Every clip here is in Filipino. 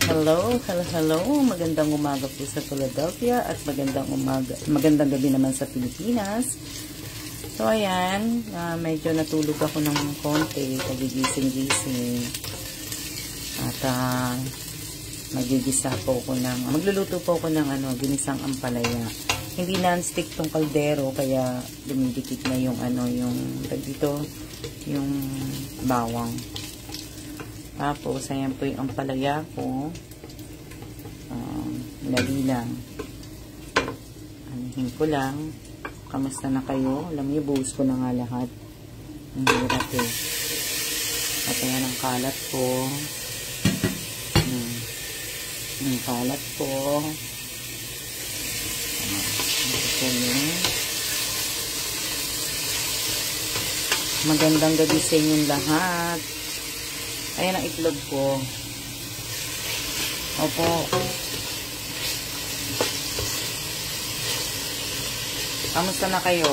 Hello. Magandang umaga po sa Philadelphia at magandang gabi naman sa Pilipinas. So, ayan, medyo natulog ako ng konti, kagigising-gising. At, magluluto po ako ng ginisang ampalaya. Hindi non-stick tong kaldero, kaya dumidikit na yung yung bawang. Tapos, ayan po yung ampalaya ko. Dali lang. Anihin ko lang. Kamusta na kayo? Alam niyo, buhos ko na nga lahat. Ang hirap eh. At ayan ang kalat ko. Ang kalat ko. Magandang gabi sa inyong lahat. Ayan ang itlog ko. Opo. Kamusta na kayo?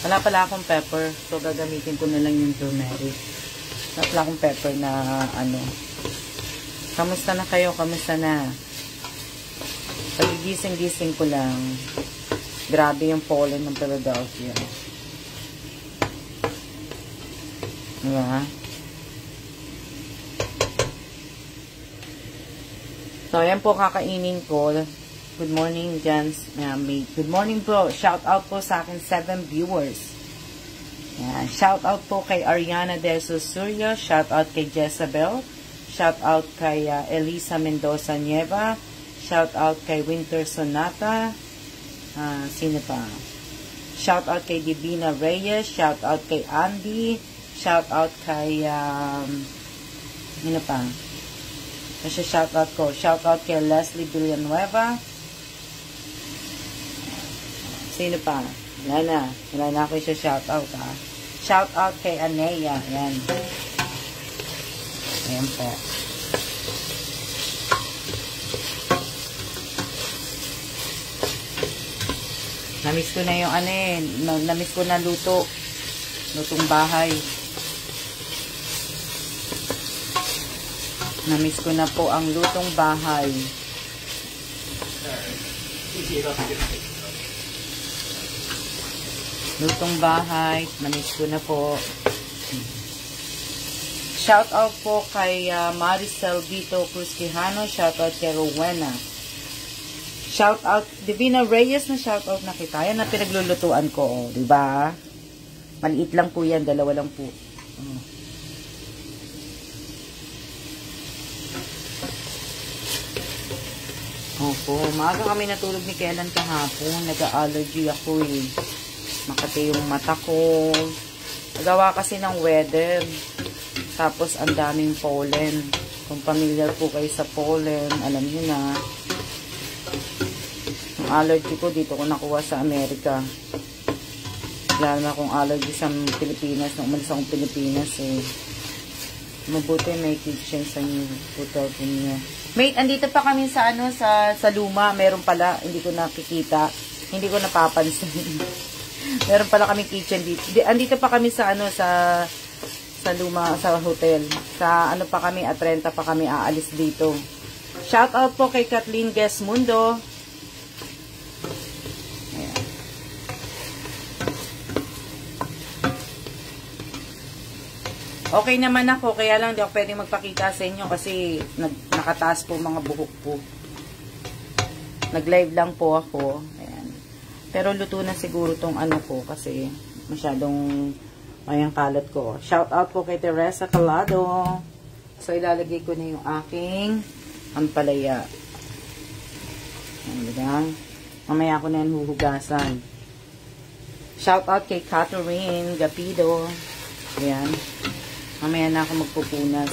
Wala pala akong pepper. So, gagamitin ko na lang yung turmeric. Wala pala akong pepper na Kamusta na kayo? Kamusta na? Pagigising-gising ko lang. Grabe yung pollen ng Philadelphia. Diba? So, ayan po kakainin ko. Good morning, gents. Good morning po. Shout out po sa akin 7 viewers. Ayan. Shout out po kay Ariana De Susurio. Shout out kay Jezabel. Shout out kay Elisa Mendoza Nieva. Shout out kay Winter Sonata. Sino pa? Shout out kay Divina Reyes. Shout out kay Andy. Shout out kay ano pa? Kasi shout out ko. Shout out kay Leslie Villanueva. Sino pa? Wala na ako isa shout out ha. Shout out kay Anea. Ayan. Ayan po. Namiss ko na yung namiss ko na lutong bahay. Namiss ko na po ang lutong bahay. Lutong bahay. Namiss ko na po. Shout out po kay Maricel Vito Cruz Quijano. Shout out kay Rowena. Shout out Divina Reyes na shout out na kita. Yan na pinaglulutuan ko. Diba? Maliit lang po yan. Dalawa lang po. Opo, maaga kami natulog ni Kailan kahapon. Nag-allergy ako eh. Makati yung mata ko. Nagawa kasi ng weather. Tapos ang daming pollen. Kung familiar po kayo sa pollen, alam niyo na. Ang allergy ko dito ko nakuha sa Amerika. Wala na akong allergy sa Pilipinas. Nung umalis akong Pilipinas eh. Mabuti may kitchen sa hotel po niya. Mate, andito pa kami sa sa luma. Meron pala, hindi ko nakikita. Hindi ko napapansin. Meron pala kami kitchen dito. Andito pa kami sa sa luma, sa hotel. Sa pa kami, at 30 pa kami aalis dito. Shout out po kay Kathleen Gesmundo. Ayan. Okay naman ako, kaya lang hindi ako pwedeng magpakita sa inyo kasi nakataas po mga buhok po. Nag-live lang po ako. Ayan. Pero luto na siguro tong ko kasi masyadong mayang kalat ko. Shout out po kay Teresa Calado. So, ilalagay ko na yung aking ampalaya. Ayan, diba? Mamaya ko na yan huhugasan. Shout out kay Catherine Gapido. Ayan. Mamaya na ako magpupunas.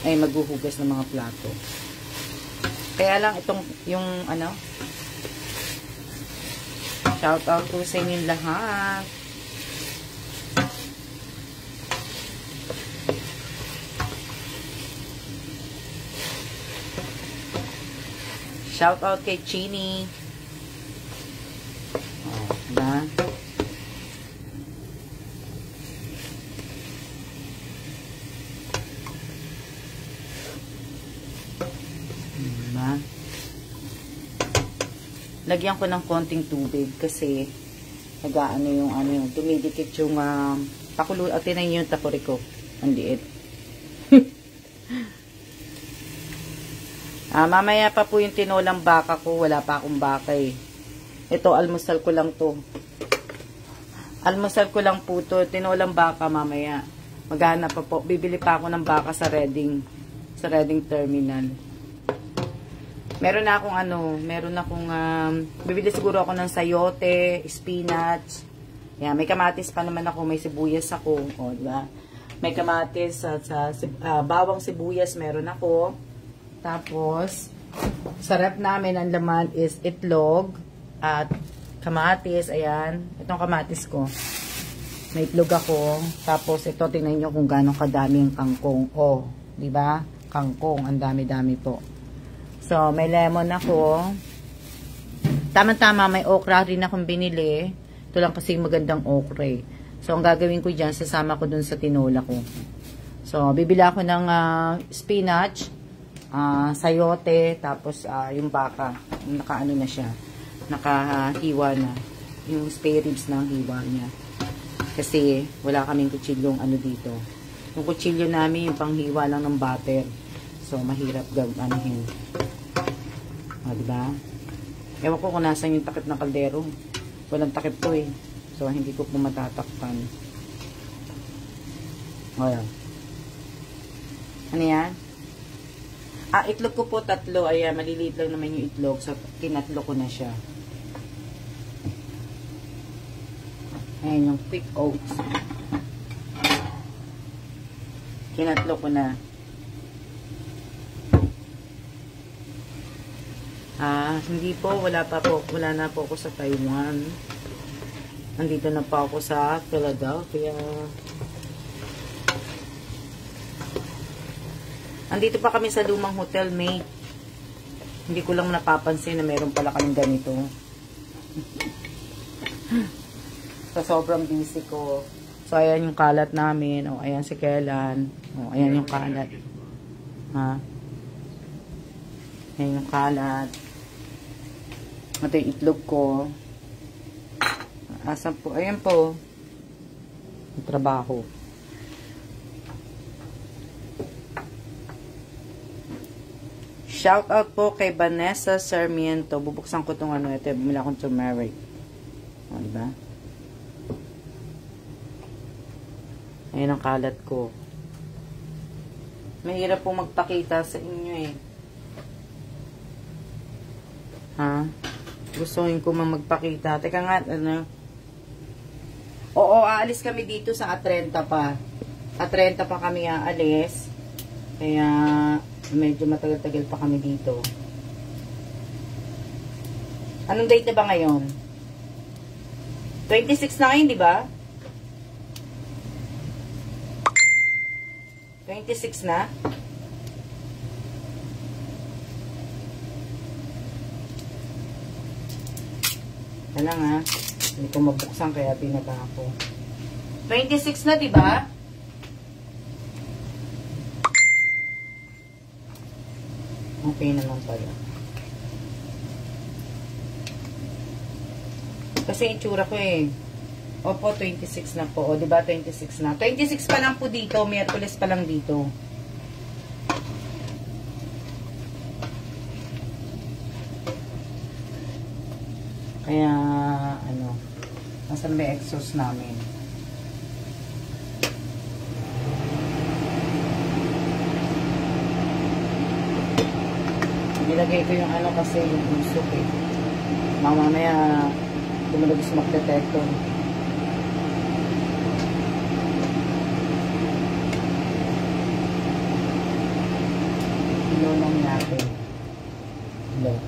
Ay, maghuhugas ng mga plato. Kaya lang, itong, yung, shout out po sa inyong lahat. Shout out kay Chini. Diba? lagyan ko ng konting tubig kasi nag-aano yung dumidikit yung pakulo at tinayin yung takuri ko. Ang liit. Mamaya pa po yung tinolang baka ko. Wala pa akong baka eh. Ito, almusal ko lang to. Almusal ko lang po to. Tinolang baka mamaya. Maghanap pa po. Bibili pa ako ng baka sa Reading. Sa Reading Terminal. Meron na akong bibili siguro ako ng sayote, spinach. Yan, may kamatis pa naman ako. May sibuyas ako. O, diba? May kamatis at bawang sibuyas meron ako. Tapos, sa rep namin, ang laman is itlog at kamatis. Ayan. Itong kamatis ko. May itlog ako. Tapos, ito, tingnan nyo kung gano'ng kadami yung kangkong. O, diba? Kangkong. Ang dami-dami po. So, may lemon ako. Tama-tama, may okra rin akong binili. Ito lang kasi magandang okra eh. So, ang gagawin ko dyan, sasama ko dun sa tinola ko. So, bibila ako ng spinach, sayote, tapos yung baka. Nakaano na siya. Nakahiwa na. Yung spare ribs na ang hiwa niya. Kasi, wala kaming kutsilyong dito. Yung kutsilyo namin, yung panghiwa lang ng butter. So, mahirap gawin. Diba? Ewan ko kung nasan yung takip ng kaldero. Walang takip to eh. So, hindi ko po matatakpan. O, yan. Ano yan? Itlog ko po 3. Ayan, maliliit lang naman yung itlog. So, tinatlo ko na siya. Ayan yung quick oats. Kinatlo ko na. Hindi po, wala na po ako sa Taiwan. Nandito na po ako sa Philadelphia. Andito pa kami sa lumang hotel, mate. Hindi ko lang napapansin na meron pala kaming ganito. So, sobrang busy ko. So, ayan yung kalat namin. O, ayan si Kellan. O, ayan yung kalat. Ayan yung kalat. Ito yung itlog ko. Asan po? Ayan po. Yung trabaho. Shout out po kay Vanessa Sarmiento. Bubuksan ko itong ito. Bumila akong turmeric. O, diba? Ayan ang kalat ko. Mahirap po magpakita sa inyo eh. Gustuhin ko magpakita. Teka nga, Oo, aalis kami dito sa A30 pa. A30 pa kami aalis. Kaya, medyo matagal-tagal pa kami dito. Anong date na ba ngayon? 26 na ngayon, di ba? 26 na? Yan lang ha. Hindi ko mabuksan kaya binaba ako. 26 na, di ba? Okay naman pala. Kasi itsura ko eh. Opo, 26 na po. O, di ba 26 na? 26 pa lang po dito. Miyerkules pa lang dito. Kaya, nasan ba exhaust namin? Nilagay ko yung kasi yung usok eh. Mamaya, tumulog smoke detector. Low lang natin. Low.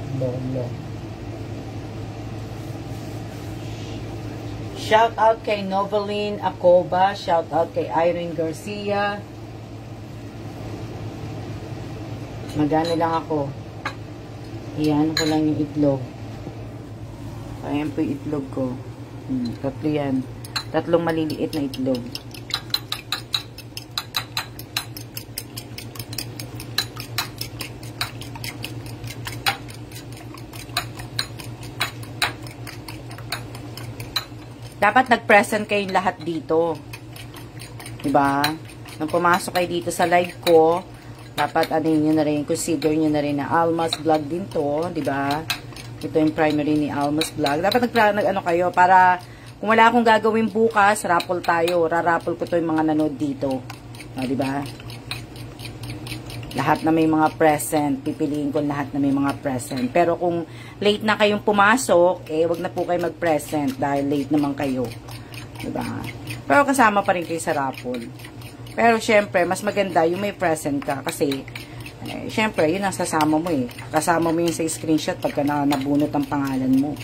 Shout out kay Noveline Acoba. Shout out kay Irene Garcia. Magano lang ako. Iyan ko lang yung itlog. Ayan po yung itlog ko. Tatlo yan. Tatlong maliliit na itlog. dapat nag-present kayong lahat dito. Diba? Nung pumasok kayo dito sa live ko, dapat ano nyo na rin, consider nyo na rin na Alma's Vlog din to. Diba? Ito yung primary ni Alma's Vlog. Dapat nag-ano kayo para kung wala akong gagawin bukas, raffle tayo. Raraffle ko to yung mga nanood dito. O, diba? Lahat na may mga present. Pipiliin ko lahat na may mga present. Pero kung late na kayong pumasok, wag na po kayo mag-present dahil late naman kayo. Diba? Pero kasama pa rin kayo sa raffle. Pero syempre, mas maganda yung may present ka. Kasi, syempre, yun ang sasama mo eh. Kasama mo yung sa screenshot pagka nabunot ang pangalan mo.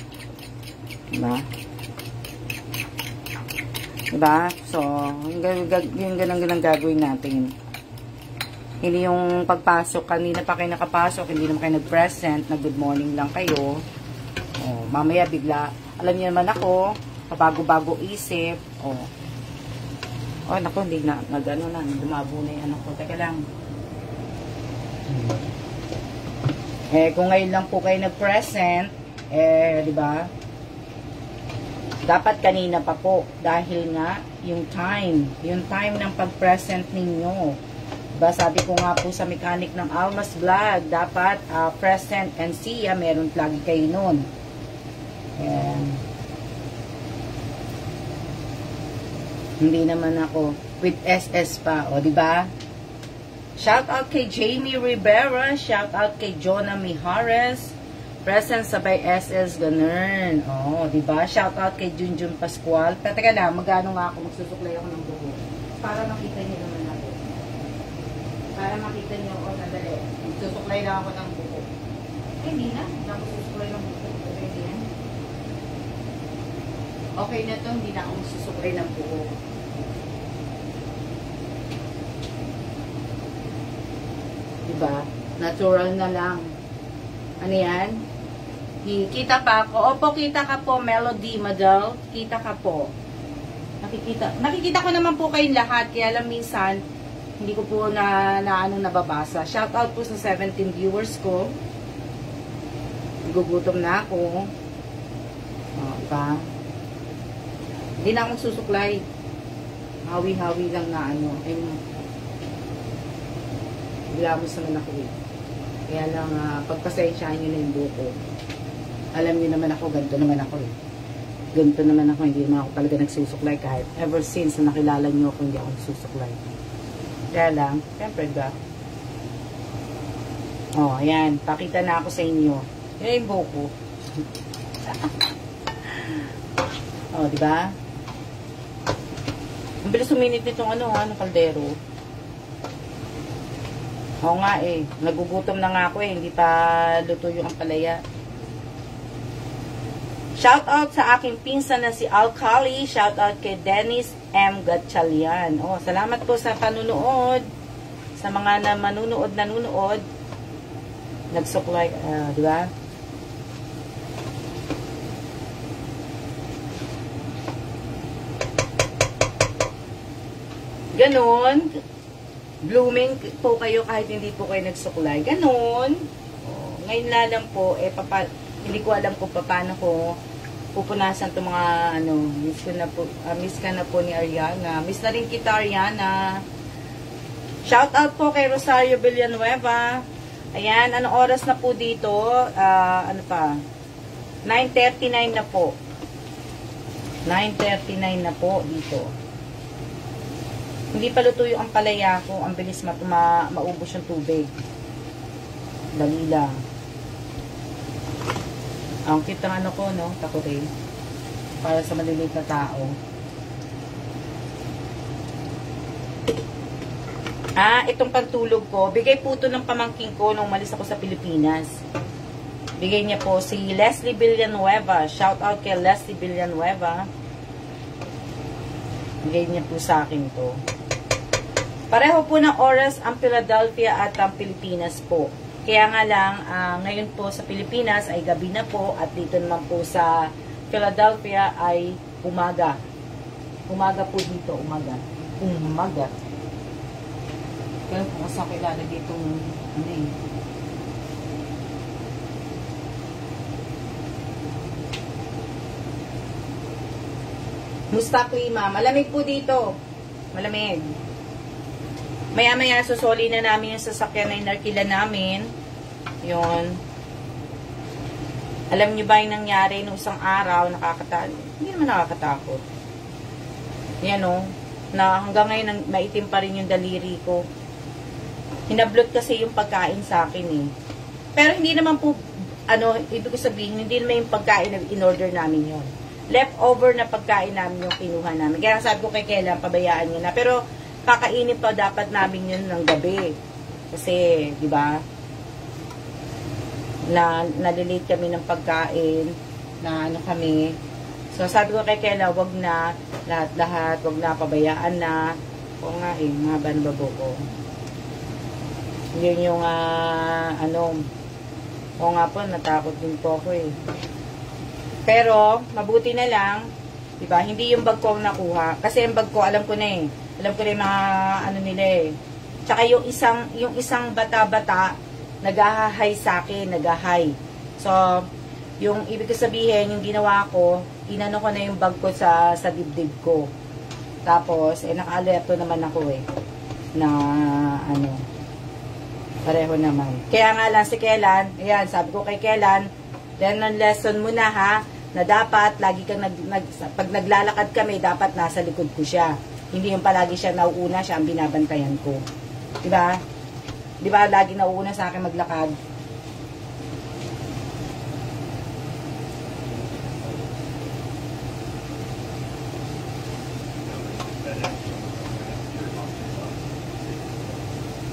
Diba? Diba? So, yung ganang gagawin natin. Hindi yung pagpasok, kanina pa kayo nakapasok, hindi naman kayo nag-present, na good morning lang kayo. Oh, mamaya bigla, alam niyo naman ako, pabago-bago isip. Oh, naku, hindi na, nag-ano na, dumabo na yung ano ko. Teka lang. Kung ngayon lang po kayo nag-present, di ba? Dapat kanina pa po, dahil nga, yung time ng pag-present ninyo. Diba, sabi ko nga po sa mechanic ng Alma's Vlog, dapat present and see, meron lagi kayo nun. Ayan. Hindi naman ako with SS pa, o diba? Shout out kay Jamie Rivera, shout out kay Jonah Mijares, present sabay SS, ganun. O, diba? Shout out kay Junjun Pascual. Teka lang, magano nga ako, magsusuklay ako ng buho. Para makita niyo naman ako. Para makita niyo ako, sandali. Magsusuklay lang ako ng buho. Hindi na, hindi na ako susuklay ng buho. Okay na to, hindi na ako magsusuklay ng buho. Diba? Natural na lang. Ano yan? Kita pa ako. Opo, kita ka po, Melody Madal. Kita ka po. Nakikita ko naman po kayong lahat. Kaya lang minsan, hindi ko po nababasa. Shout out po sa 17 viewers ko. Gugutom na ako. Diba? Hindi na akong susuklay. Hawi-hawi lang na ano. Bilamos naman ako eh. Kaya lang, pagpasensyahan nyo na yung buko. Alam nyo naman ako, ganito naman ako eh. Ganito naman ako, hindi naman ako talaga nagsusuklay kahit ever since na nakilala nyo ako, hindi ako nagsusuklay. Kaya lang, siyempre ba? Oh, ayan. Pakita na ako sa inyo. Yan yung buko. Oh, diba? Ang bilis uminit nitong anong kaldero. Oo nga eh. Nagugutom na nga ako eh. Hindi pa luto yung ampalaya. Shout out sa aking pinsan na si Alcali. Shout out kay Dennis M. Gatchalian. Oh, salamat po sa panunood. Sa mga na manunood. Nagsuklay. Di ba? Ganon. Blooming po kayo kahit hindi po kayo nagsuklay. Ganon. Oh, ngayon lang po, hindi ko alam kung paano ko pupunasan itong mga, miss ka na po ni Ariana. Miss na rin kita, Ariana. Shout out po kay Rosario Villanueva. Ayan, anong oras na po dito? 9:39 na po. 9:39 na po dito. Hindi pa luto yung ampalaya ko. Ang bilis maubos yung tubig. Dali lang. Ang cute ng ko, no? Takote. Para sa maliliit na tao. Itong pantulog ko. Bigay po ito ng pamangking ko nung umalis ako sa Pilipinas. Bigay niya po si Leslie Villanueva. Shout out kay Leslie Villanueva. Bigay niya po sa akin to. Pareho po ng oras ang Philadelphia at ang Pilipinas po. Kaya nga lang, ngayon po sa Pilipinas ay gabi na po at dito naman po sa Philadelphia ay umaga. Umaga po dito, umaga. Umaga. Kaya kung saan kilala dito, Musta klima? Malamig po dito. Malamig. Maya-maya susoli na namin yung sasakyan na inarkila namin. Yun. Alam niyo ba yung nangyari nung isang araw, nakakatakot? Hindi naman nakakatakot. Yan o. Na hanggang ngayon maitim pa rin yung daliri ko. Hinablot kasi yung pagkain sa akin eh. Pero hindi naman po, ibig sabihin, hindi naman yung pagkain na in-order namin yun. Leftover na pagkain namin yung kinuha namin. Kaya sabi ko kay Kela, pabayaan nyo na. Pero kakainin pa dapat namin yun ng gabi. Kasi, di ba, nalilate kami ng pagkain, na kami. So, sabi ko kay Kela, wag na, lahat-lahat, wag na, pabayaan na. O nga eh, mahaba na babo ko. Yun yung, o nga po, natakot din po ako eh. Pero, mabuti na lang, diba, hindi yung bag ko ang nakuha. Kasi yung bag ko, alam ko na eh. Alam ko na yung mga, nila eh. Tsaka yung isang bata-bata, nag-ahay sa akin, nag-ahay. So, yung ibig sabihin, yung ginawa ko, inano ko na yung bag ko sa dibdib ko. Tapos, naka-alerto naman ako eh. Na, pareho naman. Kaya nga lang si Kelan, ayan, sabi ko kay Kelan, then ang lesson mo na ha, na dapat, lagi kang pag naglalakad kami, dapat nasa likod ko siya. Hindi yung palagi siya nauuna, siya ang binabantayan ko. Diba? Diba, lagi nauuna sa akin maglakad.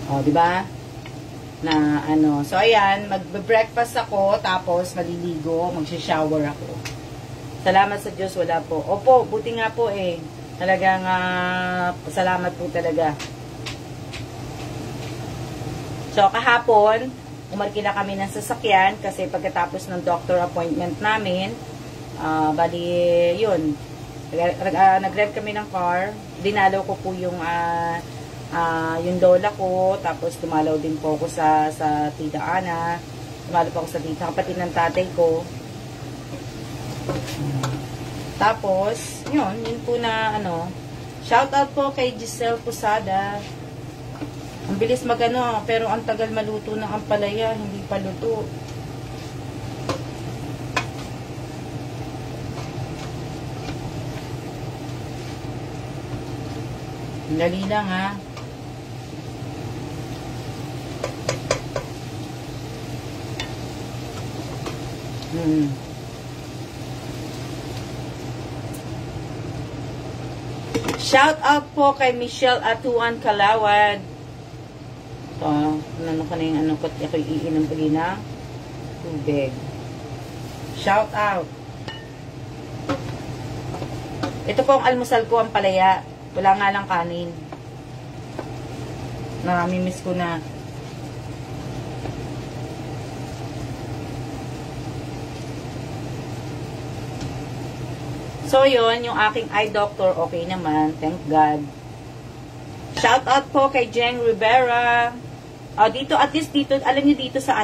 O, diba? Na so ayan, magbe-breakfast ako, tapos maliligo, magsha-shower ako. Salamat sa Diyos, wala po. Opo, buti nga po eh. Talagang salamat po talaga. So kahapon, umarkila kami ng sasakyan kasi pagkatapos ng doctor appointment namin, bali yun, nag-rev kami ng car, dinalaw ko po yung lola ko, tapos tumalaw din po ako sa tita Ana, tumalaw po ako sa tita kapatid ng tatay ko. Tapos yun po na shout out po kay Giselle Posada. Ang bilis pero ang tagal maluto ng ampalaya, hindi pa luto. Dali lang ha. Shout out po kay Michelle Atuan Kalawad. Ano ka na yung ko, ako iinom ulit na tubig. Shout out. Ito po ang almusal ko, ang palaya. Wala nga lang kanin. Namimiss ko na. So, yun, yung aking eye doctor, okay naman. Thank God. Shout out po kay Jeng Rivera. Dito, at least dito, alam niyo dito sa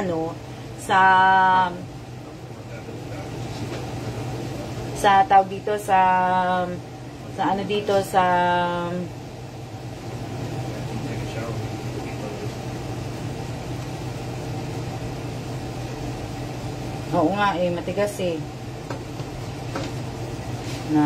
tawag dito, sa dito, sa oo nga eh, matigas eh. Na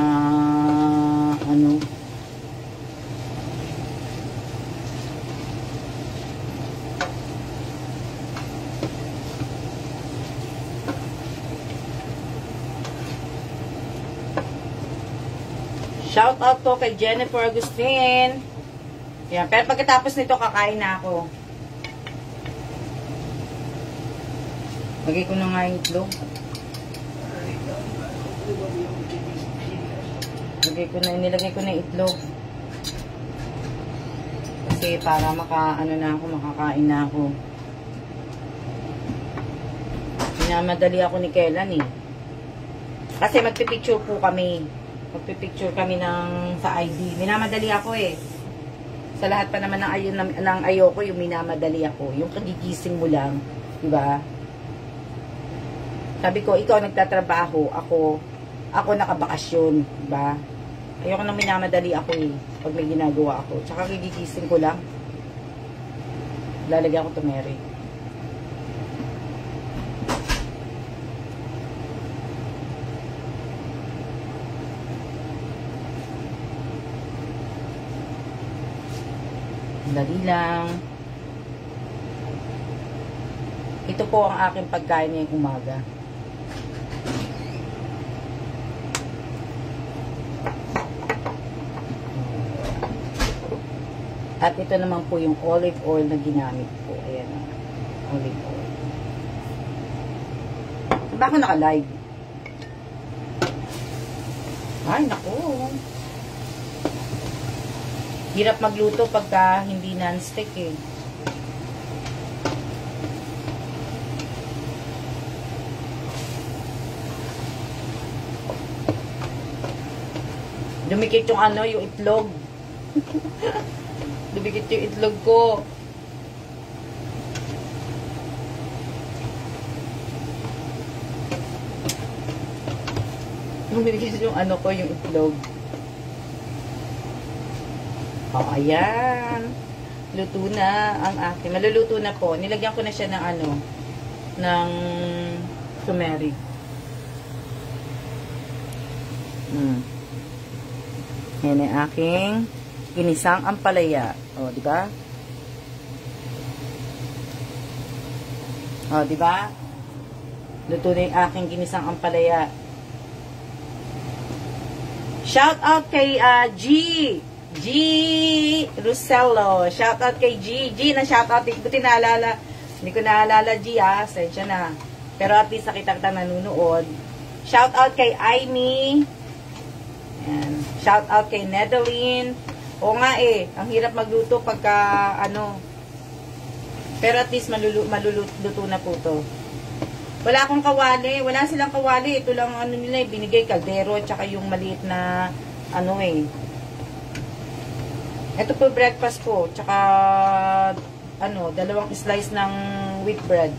shout out po kay Jennifer Agustin. Yan, pero pagkatapos nito kakain na ako. Lagay ko na nga yung itlog. Nilagay ko na itlog. Kasi para makakain na ako. Minamadali ako ni Kellan eh. Kasi magpipicture po kami. Magpipicture kami sa ID. Minamadali ako eh. Sa lahat pa naman ng ayoko, yung minamadali ako. Yung kagigising mo lang. Diba? Sabi ko, ikaw nagtatrabaho. Ako nakabakasyon. Diba? Ayoko nang minamadali ako eh. Pag may ginagawa ako. Tsaka gigising ko lang. Lalagyan ko turmeric. Dali lang. Ito po ang aking pagkain ngayong umaga. At ito naman po yung olive oil na ginamit ko. Ayan o. Olive oil. Ba ako naka-live? Ay, naku. Hirap magluto pagka hindi non-stick eh. Dumikit yung ano, yung itlog. Dumikit yung itlog ko. Dumikit yung ano ko, yung itlog. Oh, ayan. Luto na ang akin. Maluluto na po. Nilagyan ko na siya ng ano, ng turmeric. Yan ang aking ginisang ampalaya. O, di ba? O, di ba? Luto na yung aking ginisang ampalaya. Shout out kay G Rosello. Shout out kay G. Na shout out. Hindi ko naalala G Sensya na. Pero at least nakita kita nanunood. Shout out kay Aimee. Ayan. Shout out kay Nedeline. O nga eh. Ang hirap magluto pagka ano. Pero at least maluluto na po to. Wala akong kawali. Wala silang kawali. Ito lang ano nila eh. Binigay kaldero. Tsaka yung maliit na ano eh. Ito po breakfast ko. Tsaka, ano, 2 slice ng wheat bread.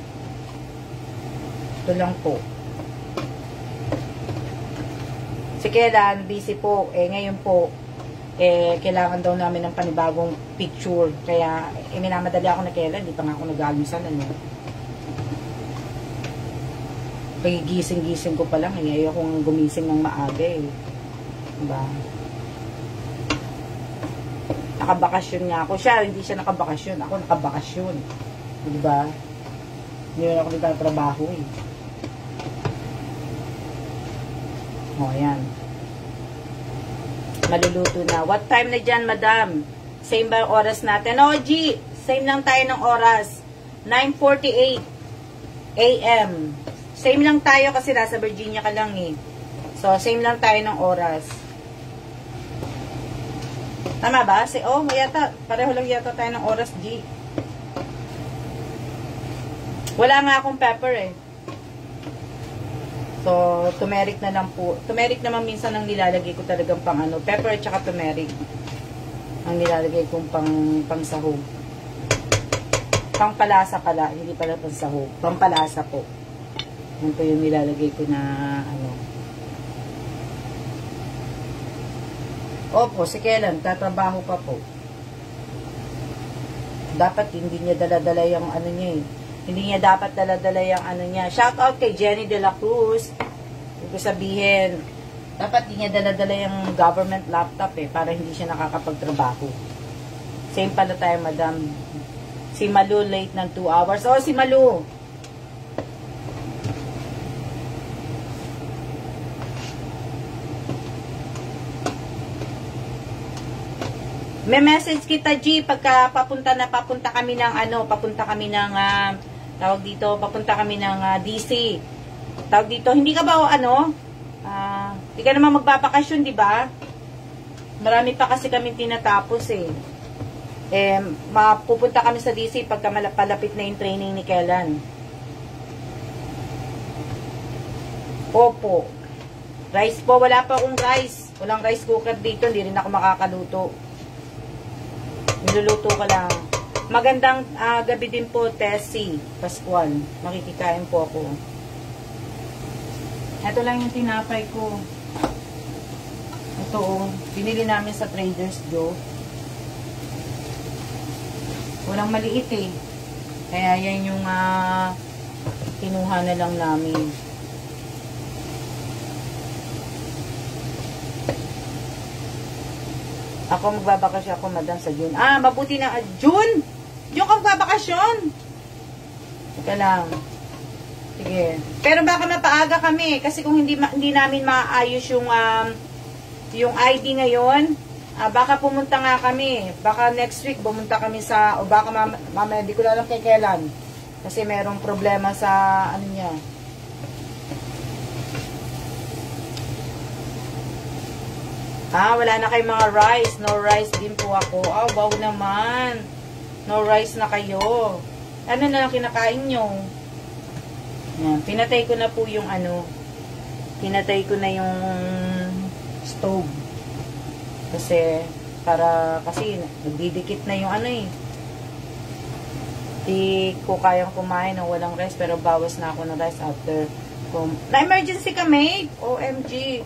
Ito lang po. Si Kailan, busy po. Ngayon po, kailangan daw namin ng panibagong picture. Kaya, minamadali ako na Kailan. Hindi pa nga ako nag-alusan, ano. Pagigising-gising ko pa lang. Ayokong gumising ng maaga, eh. Diba? Nakabakasyon nga ako. Siya, hindi siya nakabakasyon. Ako nakabakasyon. Diba? Hindi ako nagtatrabaho eh. O, ayan. Maluluto na. What time na dyan, madam? Same ba yung oras natin? O, G! Same lang tayo ng oras. 9:48 a.m. Same lang tayo kasi nasa Virginia ka lang eh. So, same lang tayo ng oras. Tama ba? Yata, pareho lang yata tayo ng oras, G. Wala nga akong pepper eh. So, turmeric na lang po. Turmeric naman minsan ang nilalagay ko talagang pang ano. Pepper at saka turmeric. Ang nilalagay kong pang sahog. Pang palasa pala. Hindi pala pang sahog. Pang palasa po. Yan po yung nilalagay ko na ano. Opo, si Kailan, tatrabaho pa po. Dapat hindi niya dala-dala yung ano niya eh. Hindi niya dapat dala-dala yung ano niya. Shout out kay Jenny De La Cruz. Ibig sabihin, dapat hindi niya dala-dala yung government laptop eh, para hindi siya nakakapagtrabaho. Same pala tayo, madam. Si Malu late ng 2 hours. Oh, si Malu! May message kita G pagka papunta kami ng ano, papunta kami ng papunta kami ng DC. Tawag dito, hindi ka ba ano? Hindi ka naman magbabakasyon, di ba? Marami pa kasi kami tinatapos eh. Mapupunta kami sa DC pagka palapit na yung training ni Kailan. Opo. Rice po, wala pa akong rice. Walang rice cooker dito, hindi rin ako makakaluto. Niluluto ko lang. Magandang gabi din po, Tessie Pascual. Makikikain po ako. Ito lang yung tinapay ko. Ito, oh. Binili namin sa Trader's Joe. Walang maliit eh. Kaya yan yung kinuha na lang namin. Ako magbabakasyon ako, madam, sa June. Mabuti na. June! June ka magbabakasyon! Ika lang. Sige. Pero baka mapaaga kami. Kasi kung hindi namin maayos yung ID ngayon, baka pumunta nga kami. Baka next week pumunta kami o baka mamaya, hindi ko alam kay kailan. Kasi merong problema sa ano niya. Wala na kayong mga rice. No rice din po ako. Wow naman. No rice na kayo. Ano na lang kinakain nyo? Yan. Pinatay ko na po yung pinatay ko na yung stove. Kasi nagdidikit na yung Di ko kayang kumain ng walang rice, pero bawas na ako ng rice after na-emergency kami. OMG.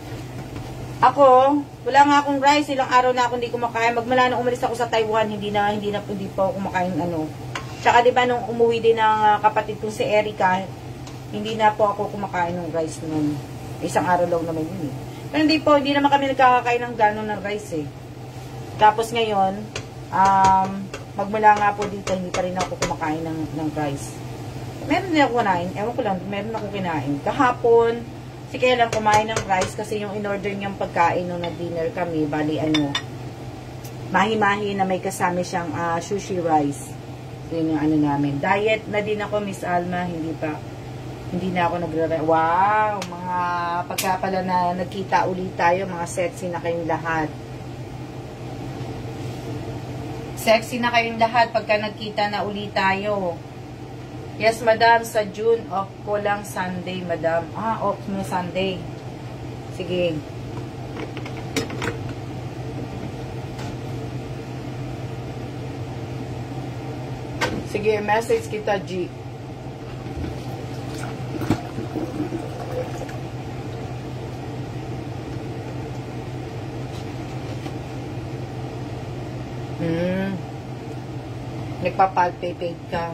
Ako, wala nga akong rice, ilang araw na ako hindi kumakain. Magmula nung umalis ako sa Taiwan, hindi pa ako kumakain Tsaka diba nung umuwi din ng kapatid kong si Erica, hindi na po ako kumakain ng rice nun. Isang araw lang naman yun eh. Pero hindi naman kami nagkakakain ng gano'n ng rice eh. Tapos ngayon, magmula nga po dito, hindi pa rin ako kumakain ng rice. Meron din ako kinain, ewan ko lang, meron ako kinain. Kahapon, si kaya lang kumain ng rice kasi yung in-order niyang pagkain nung nag-dinner kami, bali mahi-mahi na may kasama siyang sushi rice. Yun yung namin. Diet na din ako, Miss Alma, hindi na ako wow, mga pagka pala na nagkita ulit tayo, mga sexy na kayong lahat. Sexy na kayong lahat pagka nagkita na ulit tayo. Yes, madam, sa June, off ko lang Sunday, madam. Off mo Sunday. Sige. Sige, message kita, G. Nagpapalpitate ka.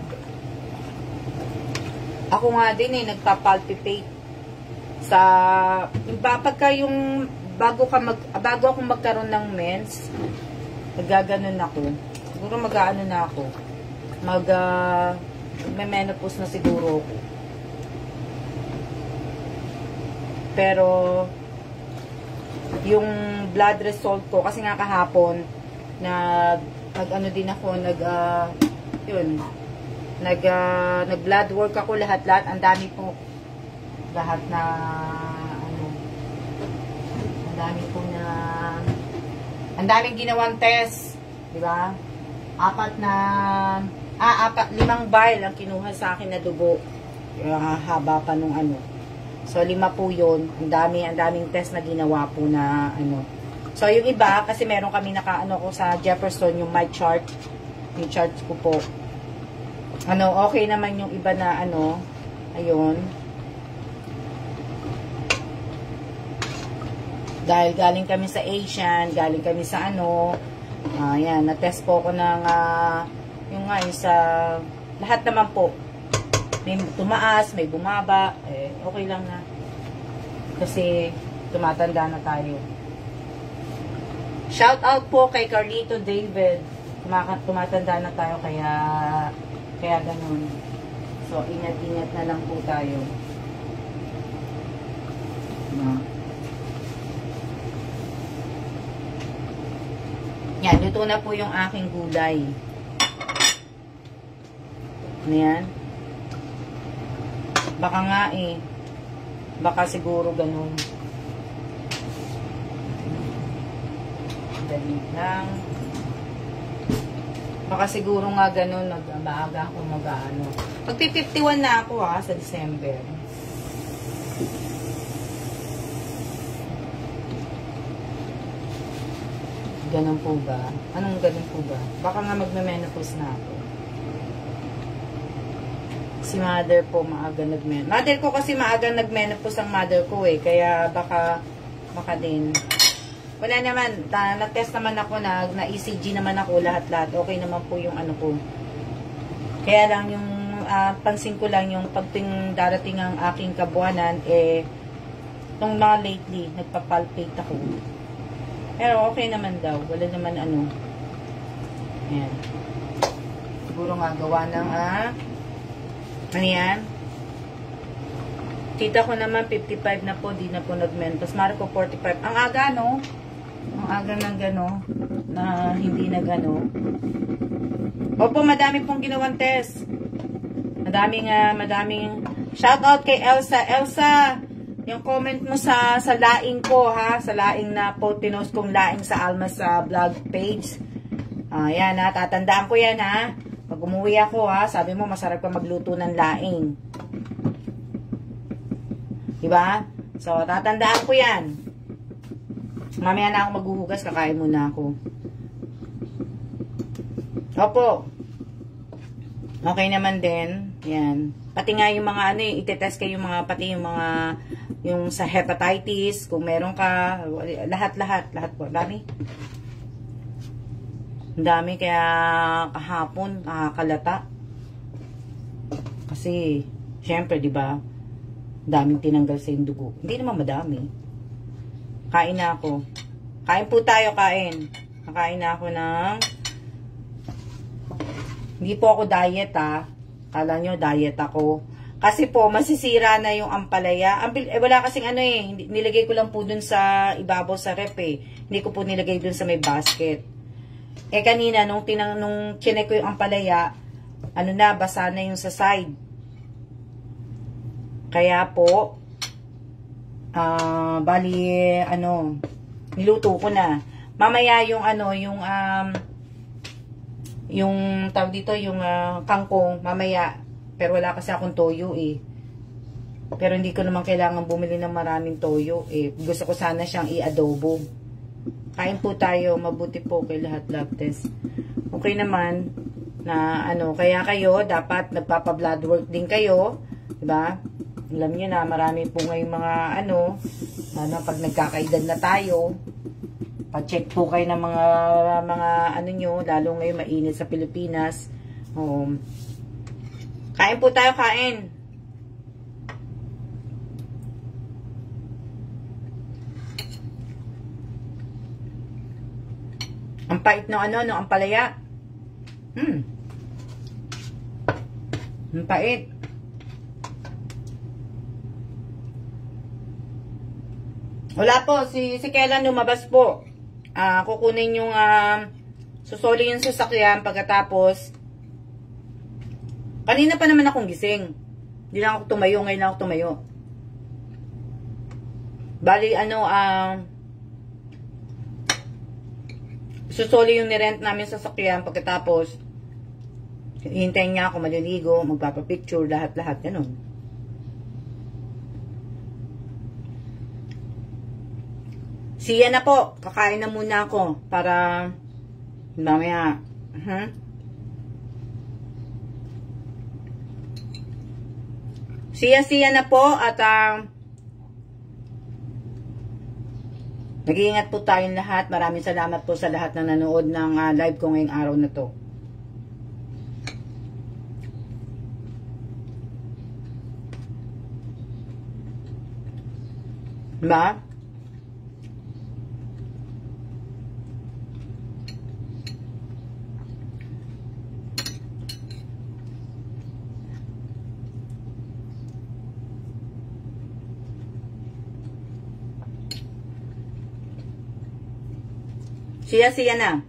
Ako nga din nagpapalpitate sa pagka yung bago ako magkaroon ng mens, nagaganon ako. Siguro mag-aano na ako. May-menopause na siguro ako. Pero yung blood result ko kasi nga kahapon nag-blood work ako lahat-lahat. Ang dami po ang daming ginawang test, di ba? 5 vial ang kinuha sa akin na dugo. Haba pa nung So 5 po 'yon. Ang daming test na ginawa po na So yung iba kasi meron kami ko sa Jefferson yung my chart. Yung chart ko po. Okay naman yung iba na ayun. Dahil galing kami sa Asian, galing kami sa yan, na-test po ko ng yung sa lahat naman po. May tumaas, may bumaba, okay lang na. Kasi tumatanda na tayo. Shout out po kay Carlito David. Tumatanda na tayo kaya ganun. So, ingat-ingat na lang po tayo. Yan, luto na po yung aking gulay. Yan. Baka nga baka siguro ganun. Dali lang. Baka siguro nga ganun, maaga ako Magpi-51 na ako sa December. Ganun po ba? Anong ganun po ba? Baka nga magme-menopause na ako. Si mother po maaga nag-menopause. Mother ko kasi maaga nag-menopause ang mother ko kaya baka din. Wala naman. Nag-test naman ako, na-ECG naman ako lahat-lahat. Okay naman po yung ano ko. Kaya lang yung pansin ko lang yung pagting darating ang aking kabuanan, nung mga lately, nagpa-palpate ako. Pero okay naman daw. Wala naman ano. Ayan. Siguro nga gawa ng ano yan? Tita ko naman 55 na po, di na po nagmentos. Marco 45. Ang aga, no? Ang aga ng gano, na hindi na gano. Opo, madami pong ginawang test. Madaming shout out kay Elsa. Elsa, yung comment mo sa laing ko, ha? Sa laing na po, pinost kong laing sa Almas sa vlog page. Yan, ha? Tatandaan ko yan, ha? Pag umuwi ako, ha? Sabi mo, masarap pa magluto ng laing. Diba? So, tatandaan ko yan. Mamaya na ako maghuhugas, kakain muna ako. Opo. Okay naman din. Yan. Pati nga yung mga ano, itetest kayo yung mga, pati yung mga, yung sa hepatitis, kung meron ka, lahat po. Dami. Ang dami, kaya kahapon, nakakalata. Kasi, syempre, di ba, daming tinanggal sa yung dugo. Hindi naman madami. Kain na ako. Kain po tayo, kain. Nakain na ako ng... Hindi po ako diet, ha. Kala nyo, diet ako. Kasi po, masisira na yung ampalaya. Wala kasing ano nilagay ko lang po dun sa ibabaw sa rep Hindi ko po nilagay dun sa may basket. Kanina, nung chinek ko yung ampalaya, ano na, basa na yung sa side. Kaya po, bali, niluto ko na. Mamaya yung yung tawag dito, yung kangkong, mamaya. Pero wala kasi akong toyo Pero hindi ko naman kailangan bumili ng maraming toyo Gusto ko sana siyang i-adobo. Kain po tayo, mabuti po kay lahat, love test. Okay naman, na kaya kayo, dapat nagpapa-blood work din kayo. Diba? Alam nyo na, marami po ngayong mga pag nagkakaedad na tayo, pa-check po kayo ng mga nyo, lalo ngayon mainit sa Pilipinas. Kain po tayo, kain. Ang pait ng ng ampalaya. Ang pait. Wala po, si Kailan lumabas po. Kukunin yung susoli yung sasakyan pagkatapos. Kanina pa naman akong gising. Hindi lang ako tumayo, ngayon lang ako tumayo. Bali, susoli yung nirent namin sasakyan pagkatapos. Hintayin niya ako maliligo, magpapapicture, lahat-lahat, ganun. Siya na po, kakain na muna ako para mamaya. Siya na po at nag-iingat po tayong lahat. Maraming salamat po sa lahat na nanood ng live ko ngayong araw na to. Diba? Siya na.